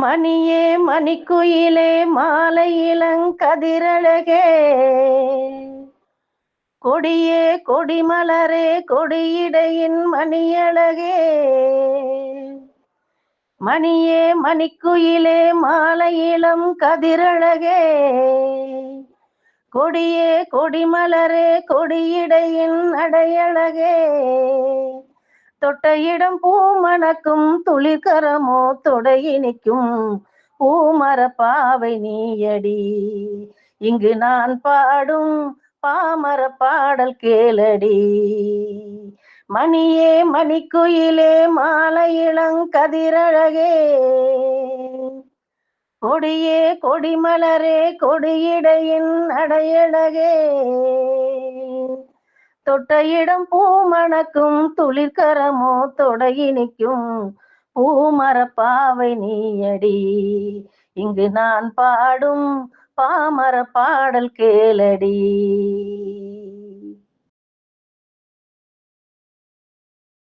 மணியே மணிக்குயிலே மாலை இளங்கதிரழகே, கொடியே கொடிமலரே கொடியிடையின் மணியழகே, மணியே மணிக்குயிலே மாலை இளம் கதிரழகே, கொடியே கொடிமலரே கொடியிடையின் அடையழகே, தொட்ட இடம் பூமணக்கும் துளிர்கரமோ தொடையினிக்கும் பூமர பாவை நீயடி. இங்கு நான் பாடும் பாமர பாடல் கேளடி. மணியே மணிக்குயிலே மாலை இளங்கதிரழகே, கொடியே கொடிமலரே கொடியிடையின் அடையழகே, தொட்ட இடம் பூமணக்கும் துளிர்கரமோ தொடையினிக்கும் பூமர பாவை நீயடி. இங்கு நான் பாடும் பாமர பாடல் கேளடி.